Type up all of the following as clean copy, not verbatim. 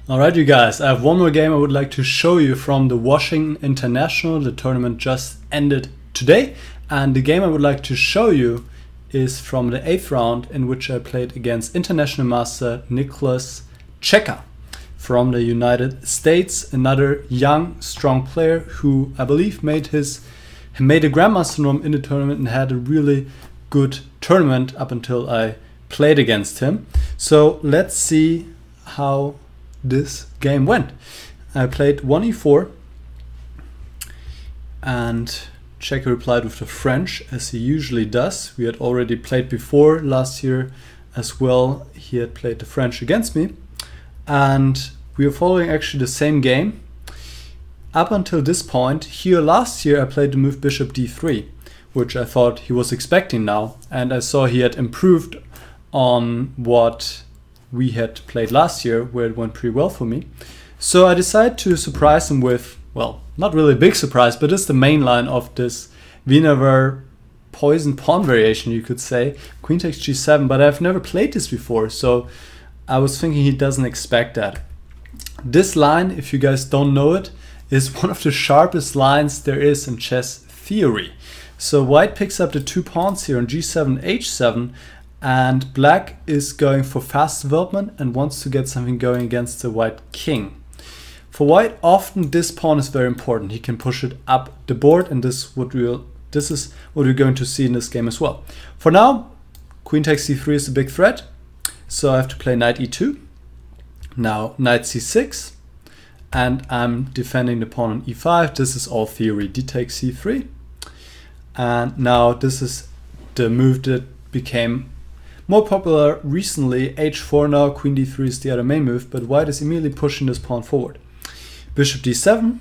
Alright, you guys, I have one more game I would like to show you from the Washington International. The tournament just ended today, and the game I would like to show you is from the 8th round, in which I played against international master Niclas Checa from the United States, another young, strong player who I believe made a Grandmaster norm in the tournament and had a really good tournament up until I played against him. So let's see how this game went. I played 1e4 and Checa replied with the French, as he usually does. We had already played before last year as well. He had played the French against me, and we are following actually the same game up until this point. Here last year I played the move bishop d3, which I thought he was expecting now, and I saw he had improved on what we had played last year, where it went pretty well for me. So I decided to surprise him with, well, not really a big surprise, but it's the main line of this Wiener poison pawn variation, you could say. Queen takes g7, but I've never played this before, so I was thinking he doesn't expect that. This line, if you guys don't know it, is one of the sharpest lines there is in chess theory. So white picks up the 2 pawns here on g7, h7, and black is going for fast development and wants to get something going against the white king. For white, often this pawn is very important. He can push it up the board, and this is what we're going to see in this game as well. For now, queen takes c3 is a big threat, so I have to play knight e2. Now knight c6, and I'm defending the pawn on e5. This is all theory. D takes c3, and now this is the move that became more popular recently. H4 now, queen d3 is the other main move, but white is immediately pushing this pawn forward. Bishop d7,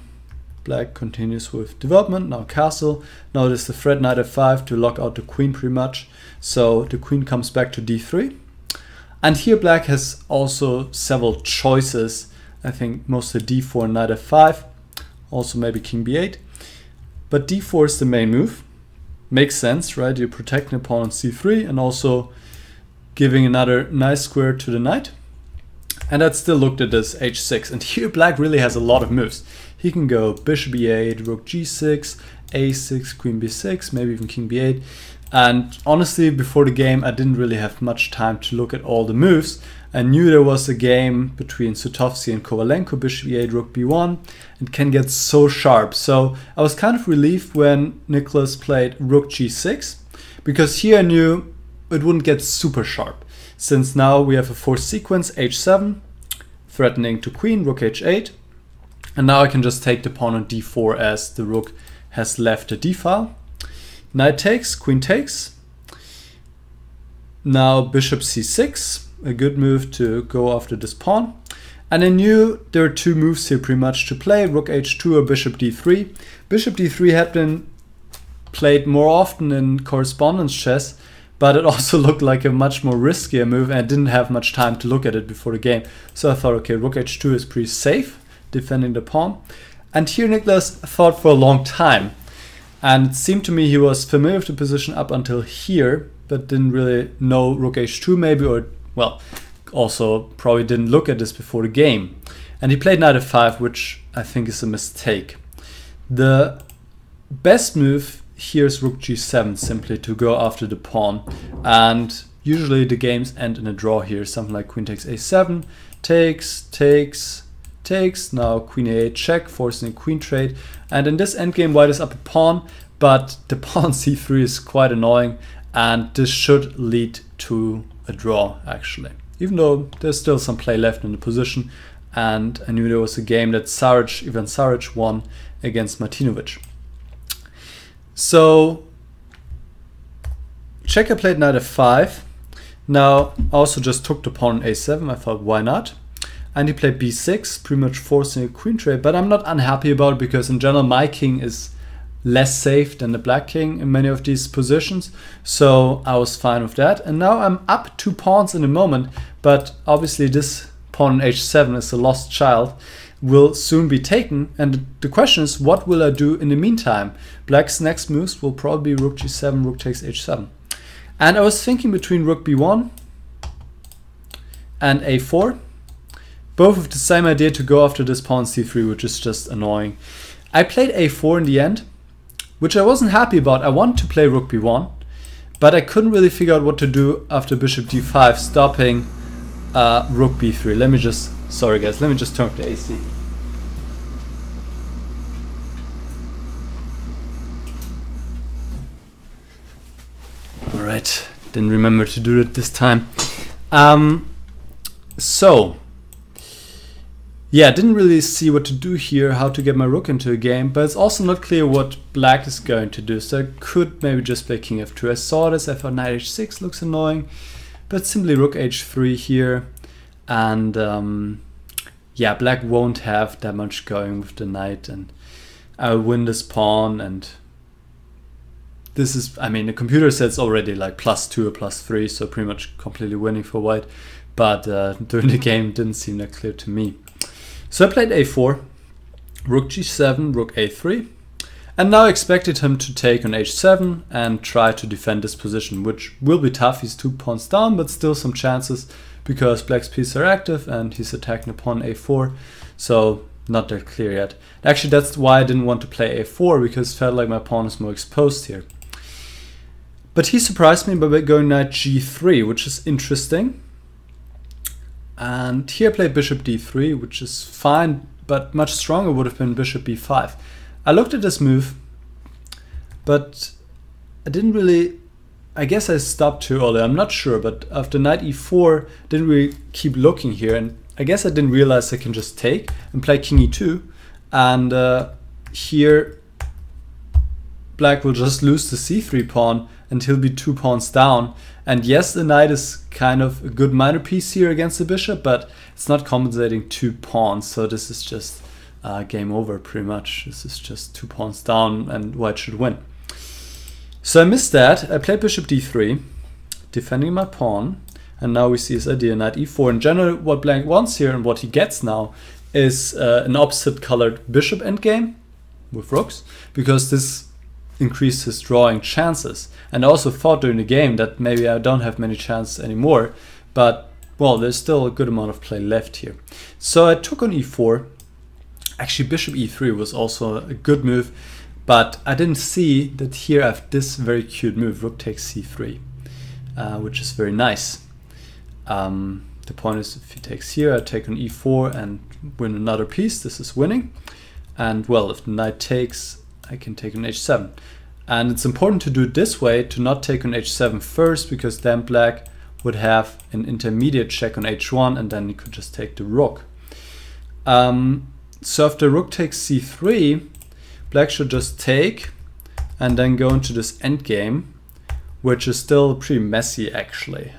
black continues with development, now castle. Now there's the threat knight f5 to lock out the queen pretty much, so the queen comes back to d3. And here black has also several choices. I think mostly d4 and knight f5, also maybe king b8. But d4 is the main move. Makes sense, right? You're protecting the pawn on c3 and also giving another nice square to the knight. And I'd still looked at this h6, and here black really has a lot of moves. He can go bishop e8, rook g6, a6, queen b6, maybe even king b8. And honestly, before the game I didn't really have much time to look at all the moves. I knew there was a game between Sutovsky and Kovalenko, bishop e8, rook b1. It can get so sharp. So I was kind of relieved when Niclas played rook g6, because here I knew it wouldn't get super sharp, since now we have a forced sequence, h7, threatening to queen, rook h8, and now I can just take the pawn on d4 as the rook has left the d-file. Knight takes, queen takes. Now bishop c6, a good move to go after this pawn. And I knew there are 2 moves here pretty much to play, rook h2 or bishop d3. Bishop d3 had been played more often in correspondence chess, but it also looked like a much more riskier move, and I didn't have much time to look at it before the game. So I thought, okay, rook h2 is pretty safe, defending the pawn. And here Niclas thought for a long time, and it seemed to me he was familiar with the position up until here, but didn't really know rook h2 maybe, or, well, also probably didn't look at this before the game. And he played knight f5, which I think is a mistake. The best move here is rook g7, simply to go after the pawn, and usually the games end in a draw here. Something like queen takes a7, takes, now queen a8 check, forcing a queen trade, and in this endgame white is up a pawn, but the pawn c3 is quite annoying, and this should lead to a draw actually, even though there's still some play left in the position, and I knew there was a game that Ivan Saric won against Martinovic. So Checa played knight f5. Now I also just took the pawn on a7. I thought, why not? And he played b6, pretty much forcing a queen trade, but I'm not unhappy about it, because in general my king is less safe than the black king in many of these positions, so I was fine with that. And now I'm up 2 pawns in a moment, but obviously this pawn on h7 is a lost child, will soon be taken, and the question is, what will I do in the meantime? Black's next moves will probably be rook g7, rook takes h7. And I was thinking between rook b1 and a4, both with the same idea to go after this pawn c3, which is just annoying. I played a4 in the end, which I wasn't happy about. I wanted to play rook b1, but I couldn't really figure out what to do after bishop d5, stopping rook b3. Let me just, sorry guys, let me just turn off the AC. Alright, didn't remember to do it this time. So, yeah, didn't really see what to do here, how to get my rook into a game, but it's also not clear what black is going to do, so I could maybe just play king f2. I saw this, I thought knight h6 looks annoying, but simply rook h3 here, and yeah, black won't have that much going with the knight, and I'll win this pawn, and this is, I mean, the computer says already like +2 or +3, so pretty much completely winning for white, but during the game it didn't seem that clear to me. So I played a4, rook g7, rook a3, and now I expected him to take on h7 and try to defend this position, which will be tough. He's 2 pawns down, but still some chances because black's pieces are active and he's attacking upon a4, so not that clear yet. Actually, that's why I didn't want to play a4, because it felt like my pawn is more exposed here. But he surprised me by going knight g3, which is interesting. And here I played bishop d3, which is fine, but much stronger would have been bishop b5. I looked at this move, but I didn't really, I guess I stopped too early, I'm not sure, but after knight e4, didn't really keep looking here, and I guess I didn't realize I can just take and play king e2, and here black will just lose the c3 pawn, and he'll be 2 pawns down. And yes, the knight is kind of a good minor piece here against the bishop, but it's not compensating 2 pawns, so this is just game over pretty much. This is just 2 pawns down and white should win. So I missed that. I played bishop d3, defending my pawn, and now we see his idea, knight e4. In general, what black wants here and what he gets now is an opposite colored bishop endgame with rooks, because this increase his drawing chances. And I also thought during the game that maybe I don't have many chances anymore, but well, there's still a good amount of play left here. So I took on e4. Actually, bishop e3 was also a good move, but I didn't see that here I have this very cute move, rook takes c3, which is very nice. The point is, if he takes here, I take on e4 and win another piece. This is winning. And well, if the knight takes, I can take on h7. And it's important to do it this way, to not take on h7 first, because then black would have an intermediate check on h1, and then he could just take the rook. So after rook takes c3, black should just take and then go into this endgame, which is still pretty messy actually.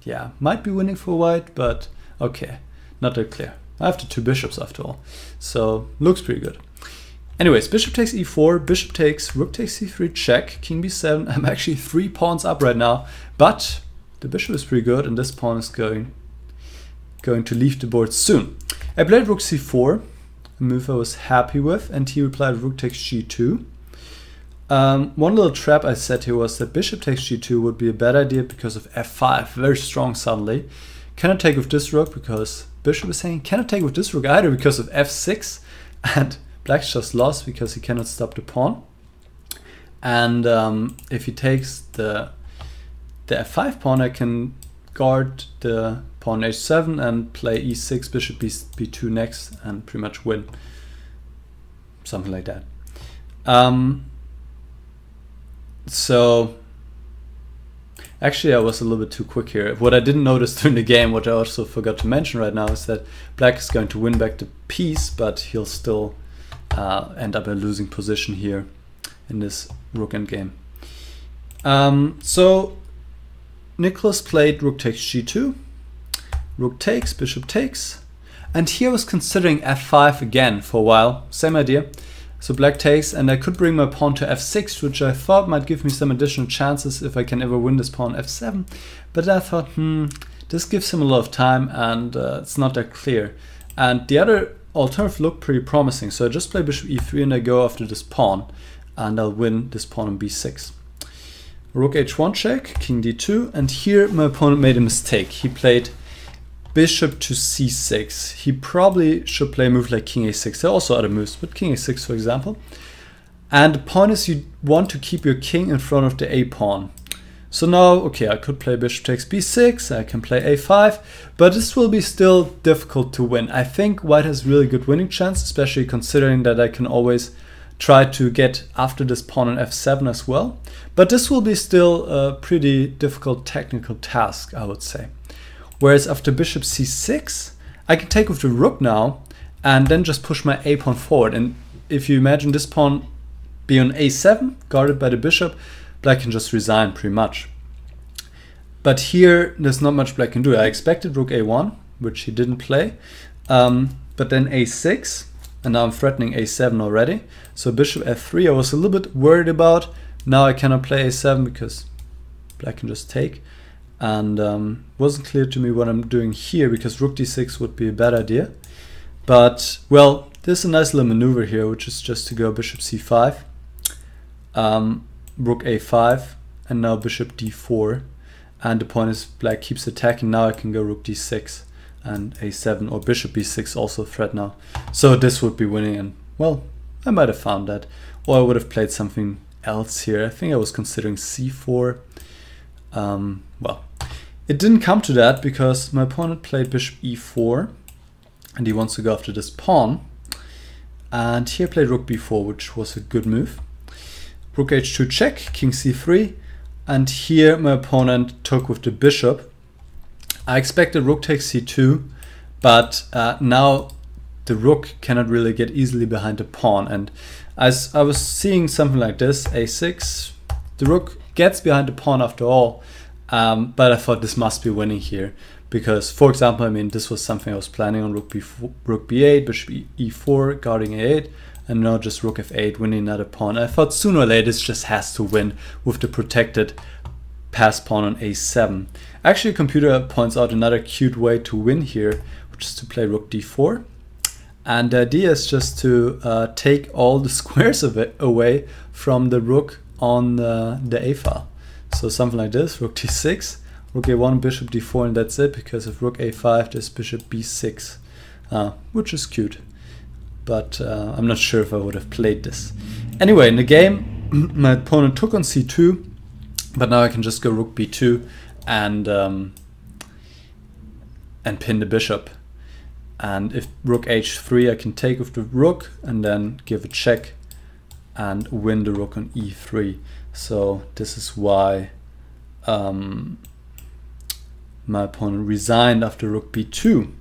Yeah, might be winning for white, but okay, not that clear. I have the 2 bishops after all, so looks pretty good. Anyways, bishop takes e4, bishop takes, rook takes c3, check, king b7. I'm actually 3 pawns up right now, but the bishop is pretty good, and this pawn is going to leave the board soon. I played rook c4, a move I was happy with, and he replied rook takes g2. One little trap I set here was that bishop takes g2 would be a bad idea because of f5, very strong suddenly. Cannot take with this rook because bishop is hanging. Cannot take with this rook either because of f6, and black's just lost because he cannot stop the pawn. And if he takes the f5 pawn, I can guard the pawn h7 and play e6, bishop b2 next, and pretty much win. Something like that. So actually I was a little bit too quick here. What I didn't notice during the game, what I also forgot to mention right now, is that black is going to win back the piece, but he'll still end up in a losing position here in this rook endgame. So Niclas played rook takes g2, rook takes, bishop takes, and here I was considering f5 again for a while, same idea. So black takes, and I could bring my pawn to f6, which I thought might give me some additional chances if I can ever win this pawn f7, but I thought, this gives him a lot of time, and it's not that clear. And the other alternative looked pretty promising, so I just play bishop e3 and I go after this pawn, and I'll win this pawn on b6. Rook h1 check, king d2, and here my opponent made a mistake. He played bishop to c6. He probably should play a move like king a6. There are also other moves, but king a6 for example. And the point is you want to keep your king in front of the a pawn. So now, okay, I could play bishop takes b6, I can play a5, but this will be still difficult to win. I think white has really good winning chance, especially considering that I can always try to get after this pawn on f7 as well. But this will be still a pretty difficult technical task, I would say. Whereas after bishop c6, I can take with the rook now and then just push my a pawn forward. And if you imagine this pawn be on a7, guarded by the bishop, black can just resign pretty much. But here, there's not much black can do. I expected rook a1, which he didn't play, but then a6, and now I'm threatening a7 already. So bishop f3, I was a little bit worried about. Now I cannot play a7 because black can just take. And wasn't clear to me what I'm doing here because rook d6 would be a bad idea. But, well, there's a nice little maneuver here, which is just to go bishop c5. Rook a5 and now bishop d4, and the point is black keeps attacking. Now I can go rook d6 and a7 or bishop b6 also threat now. So this would be winning, and well, I might have found that, or I would have played something else here. I think I was considering c4. Well, it didn't come to that because my opponent played bishop e4 and he wants to go after this pawn, and here played rook b4, which was a good move. Rook h2 check, king c3, and here my opponent took with the bishop. I expected rook takes c2, but now the rook cannot really get easily behind the pawn, and as I was seeing something like this, a6, the rook gets behind the pawn after all, but I thought this must be winning here, because for example, I mean, this was something I was planning on rook b8, bishop e4, guarding a8, and now just rook f8, winning another pawn. I thought sooner or later this just has to win with the protected passed pawn on a7. Actually, a computer points out another cute way to win here, which is to play rook d4. And the idea is just to take all the squares away from the rook on the a file. So something like this, rook d6, rook a1, bishop d4, and that's it, because if rook a5, there's bishop b6, which is cute. But I'm not sure if I would have played this. Anyway, in the game, my opponent took on c2, but now I can just go rook b2 and pin the bishop. And if rook h3, I can take with the rook and then give a check and win the rook on e3. So this is why my opponent resigned after rook b2.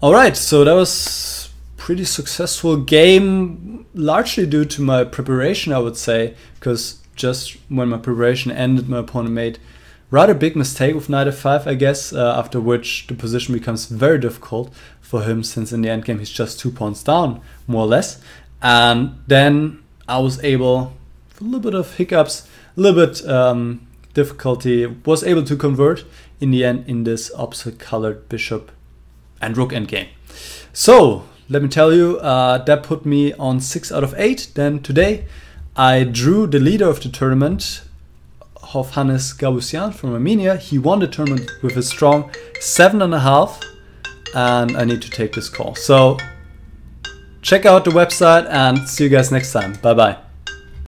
Alright, so that was pretty successful game, largely due to my preparation, I would say, because just when my preparation ended, my opponent made rather big mistake with knight f5, I guess, after which the position becomes very difficult for him, since in the endgame he's just 2 pawns down, more or less. And then I was able, with a little bit of hiccups, a little bit difficulty, was able to convert in the end in this opposite colored bishop and rook endgame. So let me tell you, that put me on 6 out of 8. Then today I drew the leader of the tournament, Hannes Gabusyan from Armenia. He won the tournament with a strong 7.5, and I need to take this call. So check out the website and see you guys next time. Bye bye.